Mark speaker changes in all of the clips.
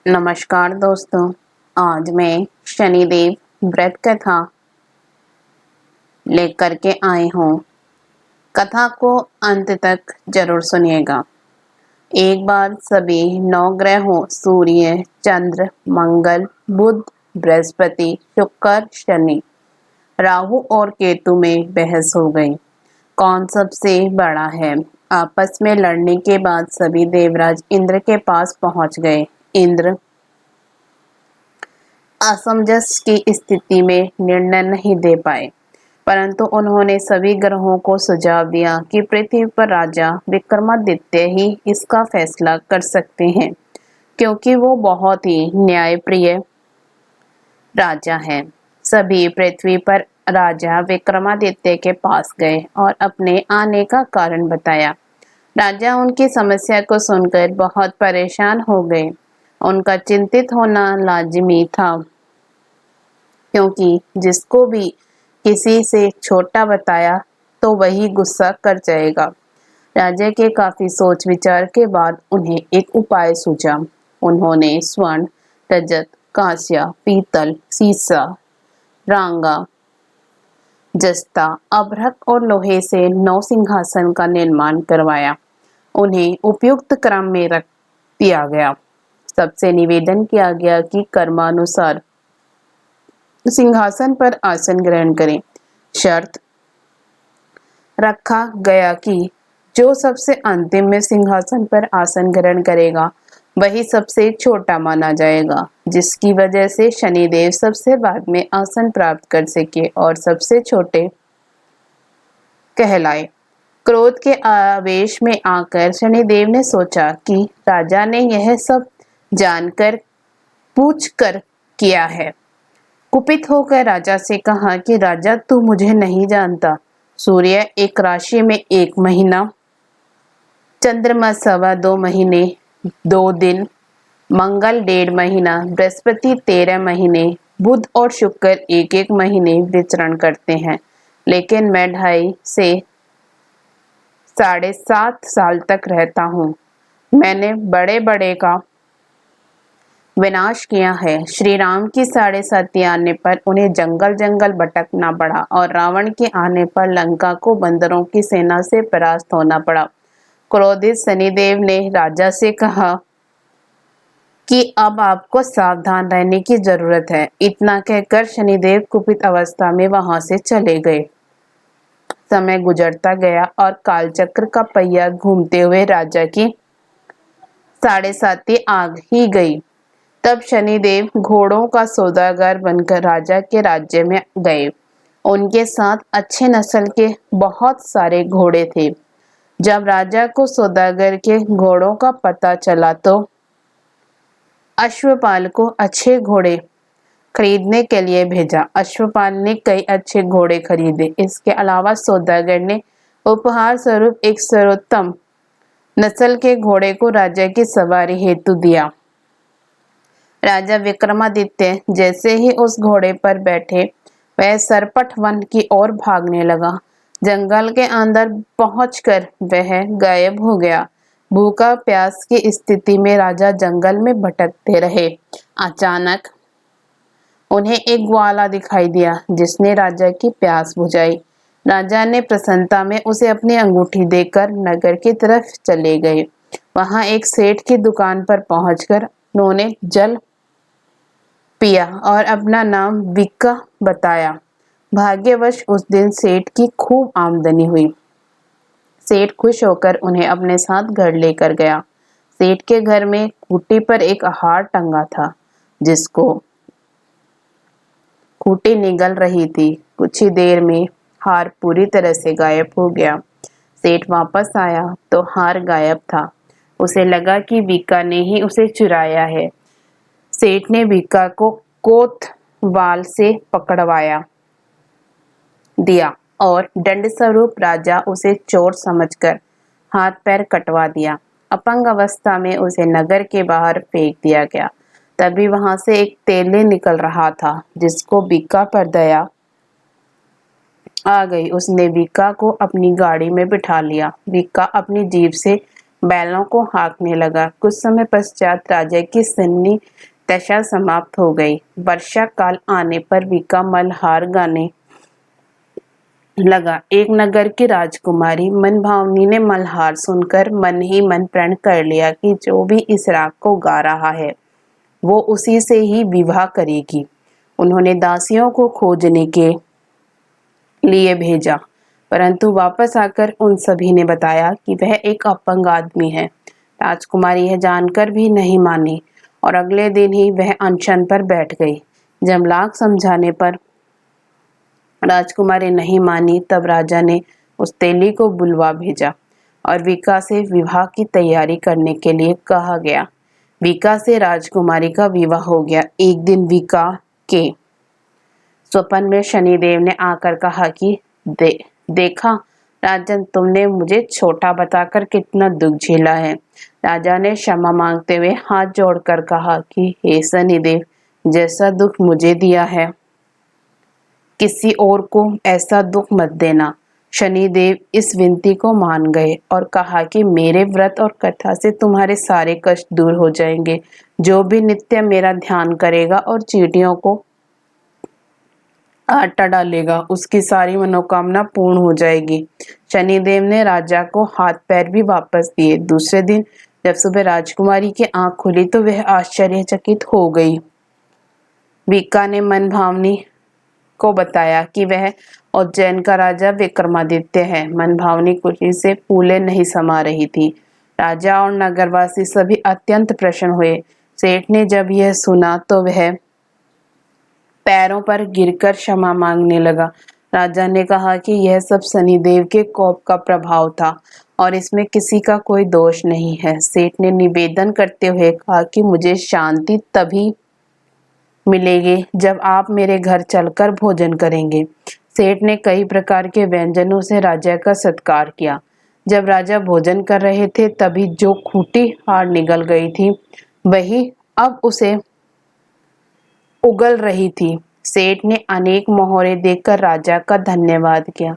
Speaker 1: नमस्कार दोस्तों। आज मैं शनिदेव व्रत कथा लेकर के आई हूँ। कथा को अंत तक जरूर सुनिएगा। एक बार सभी 9 ग्रहों सूर्य, चंद्र, मंगल, बुध, बृहस्पति, शुक्र, शनि, राहु और केतु में बहस हो गई। कौन सबसे बड़ा है? आपस में लड़ने के बाद सभी देवराज इंद्र के पास पहुंच गए। इंद्र असमंजस की स्थिति में निर्णय नहीं दे पाए, परंतु उन्होंने सभी ग्रहों को सुझाव दिया कि पृथ्वी पर राजा विक्रमादित्य ही इसका फैसला कर सकते हैं, क्योंकि वो बहुत ही न्यायप्रिय राजा हैं। सभी पृथ्वी पर राजा विक्रमादित्य के पास गए और अपने आने का कारण बताया। राजा उनकी समस्या को सुनकर बहुत परेशान हो गए। उनका चिंतित होना लाजिमी था, क्योंकि जिसको भी किसी से छोटा बताया तो वही गुस्सा कर जाएगा। राजा के काफी सोच विचार के बाद उन्हें एक उपाय सूझा। उन्होंने स्वर्ण, रजत, कांस्य, पीतल, सीसा, रांगा, जस्ता, अभ्रक और लोहे से 9 सिंहासन का निर्माण करवाया। उन्हें उपयुक्त क्रम में रख दिया गया। सबसे निवेदन किया गया कि कर्मानुसार सिंहासन पर आसन ग्रहण करें। शर्त रखा गया कि जो सबसे अंतिम में सिंहासन पर आसन ग्रहण करेगा वही सबसे छोटा माना जाएगा, जिसकी वजह से शनिदेव सबसे बाद में आसन प्राप्त कर सके और सबसे छोटे कहलाए। क्रोध के आवेश में आकर शनिदेव ने सोचा कि राजा ने यह सब जानकर पूछ कर किया है। कुपित होकर राजा से कहा कि राजा, तू मुझे नहीं जानता। सूर्य एक राशि में 1 महीना, चंद्रमा 2.25 महीने 2 दिन, मंगल 1.5 महीना, बृहस्पति 13 महीने, बुध और शुक्र 1-1 महीने विचरण करते हैं, लेकिन मैं 2.5 से 7.5 साल तक रहता हूँ। मैंने बड़े बड़े का विनाश किया है। श्री राम की 7.5 आने पर उन्हें जंगल जंगल भटकना पड़ा और रावण के आने पर लंका को बंदरों की सेना से परास्त होना पड़ा। क्रोधित शनिदेव ने राजा से कहा कि अब आपको सावधान रहने की जरूरत है। इतना कहकर शनिदेव कुपित अवस्था में वहां से चले गए। समय गुजरता गया और कालचक्र का पहिया घूमते हुए राजा की 7.5 आ ही गई। तब शनिदेव घोड़ों का सौदागर बनकर राजा के राज्य में गए। उनके साथ अच्छे नस्ल के बहुत सारे घोड़े थे। जब राजा को सौदागर के घोड़ों का पता चला तो अश्वपाल को अच्छे घोड़े खरीदने के लिए भेजा। अश्वपाल ने कई अच्छे घोड़े खरीदे। इसके अलावा सौदागर ने उपहार स्वरूप एक सर्वोत्तम नस्ल के घोड़े को राजा की सवारी हेतु दिया। राजा विक्रमादित्य जैसे ही उस घोड़े पर बैठे, वह सरपट वन की ओर भागने लगा। जंगल के अंदर पहुंचकर वह गायब हो गया। भूखा प्यास की स्थिति में राजा जंगल में भटकते रहे। अचानक उन्हें एक ग्वाला दिखाई दिया, जिसने राजा की प्यास बुझाई। राजा ने प्रसन्नता में उसे अपनी अंगूठी देकर नगर की तरफ चले गए। वहां एक सेठ की दुकान पर पहुंचकर उन्होंने जल पिया और अपना नाम विक्का बताया। भाग्यवश उस दिन सेठ की खूब आमदनी हुई। सेठ खुश होकर उन्हें अपने साथ घर लेकर गया। सेठ के घर में खूंटी पर एक हार टंगा था, जिसको खूंटी निगल रही थी। कुछ ही देर में हार पूरी तरह से गायब हो गया। सेठ वापस आया तो हार गायब था। उसे लगा कि विक्का ने ही उसे चुराया है। सेठ ने विक्का को कोतवाल से पकड़वाया दिया और दंड स्वरूप राजा उसे चोर समझकर हाथ पैर कटवा दिया। अपंग अवस्था में उसे नगर के बाहर फेंक दिया गया। तभी वहां से एक तेले निकल रहा था, जिसको विक्का पर दया आ गई। उसने विक्का को अपनी गाड़ी में बिठा लिया। विक्का अपनी जीभ से बैलों को हाँकने लगा। कुछ समय पश्चात राजा की सन्नी दशा समाप्त हो गई। वर्षा काल आने पर विका मल्हार गाने लगा। एक नगर की राजकुमारी मनभावनी ने मल्हार सुनकर मन ही मन प्रण कर लिया कि जो भी इस राग को गा रहा है वो उसी से ही विवाह करेगी। उन्होंने दासियों को खोजने के लिए भेजा, परंतु वापस आकर उन सभी ने बताया कि वह एक अपंग आदमी है। राजकुमारी यह जानकर भी नहीं मानी और अगले दिन ही वह अनशन पर बैठ गई। जब लाख समझाने पर राजकुमारी नहीं मानी, तब राजा ने उस तेली को बुलवा भेजा और विका से विवाह की तैयारी करने के लिए कहा गया। विका से राजकुमारी का विवाह हो गया। एक दिन विका के स्वप्न में शनिदेव ने आकर कहा कि देखा राजन, तुमने मुझे छोटा बताकर कितना दुख झेला है। राजा ने क्षमा मांगते हुए हाथ जोड़कर कहा कि हे शनिदेव, जैसा दुख मुझे दिया है किसी और को ऐसा दुख मत देना। शनिदेव इस विनती को मान गए और कहा कि मेरे व्रत और कथा से तुम्हारे सारे कष्ट दूर हो जाएंगे। जो भी नित्य मेरा ध्यान करेगा और चींटियों को आटा डालेगा, उसकी सारी मनोकामना पूर्ण हो जाएगी। शनिदेव ने राजा को हाथ पैर भी वापस दिए। दूसरे दिन जब सुबह राजकुमारी की आंख खुली तो वह आश्चर्यचकित हो गई। विका ने मनभावनी को बताया कि वह उज्जैन का राजा विक्रमादित्य है। मनभावनी खुशी से फूले नहीं समा रही थी। राजा और नगरवासी सभी अत्यंत प्रसन्न हुए। सेठ ने जब यह सुना तो वह पैरों पर गिरकर क्षमा मांगने लगा। राजा ने कहा कि यह सब शनिदेव के कोप का प्रभाव था और इसमें किसी का कोई दोष नहीं है। सेठ ने निवेदन करते हुए कहा कि मुझे शांति तभी मिलेगी जब आप मेरे घर चलकर भोजन करेंगे। सेठ ने कई प्रकार के व्यंजनों से राजा का सत्कार किया। जब राजा भोजन कर रहे थे तभी जो खूंटी हार निगल गई थी वही अब उसे उगल रही थी। सेठ ने अनेक मोहरे देकर राजा का धन्यवाद किया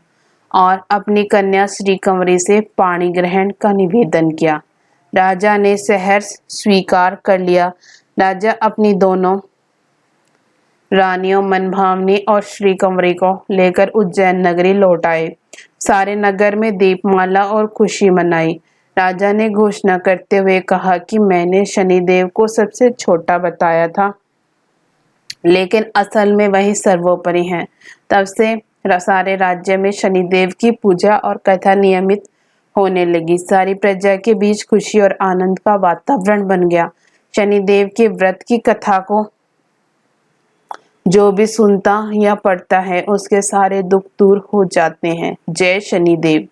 Speaker 1: और अपनी कन्या श्रीकंवरी से पाणी ग्रहण का निवेदन किया। राजा ने सहर्ष स्वीकार कर लिया। राजा अपनी दोनों रानियों मनभावनी और श्रीकंवरी को लेकर उज्जैन नगरी लौट आए। सारे नगर में दीपमाला और खुशी मनाई। राजा ने घोषणा करते हुए कहा कि मैंने शनिदेव को सबसे छोटा बताया था, लेकिन असल में वही सर्वोपरि हैं। तब से सारे राज्य में शनिदेव की पूजा और कथा नियमित होने लगी। सारी प्रजा के बीच खुशी और आनंद का वातावरण बन गया। शनिदेव के व्रत की कथा को जो भी सुनता या पढ़ता है उसके सारे दुख दूर हो जाते हैं। जय शनिदेव।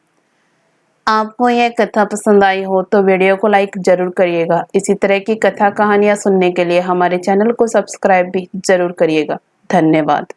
Speaker 1: आपको यह कथा पसंद आई हो तो वीडियो को लाइक जरूर करिएगा। इसी तरह की कथा कहानियां सुनने के लिए हमारे चैनल को सब्सक्राइब भी जरूर करिएगा। धन्यवाद।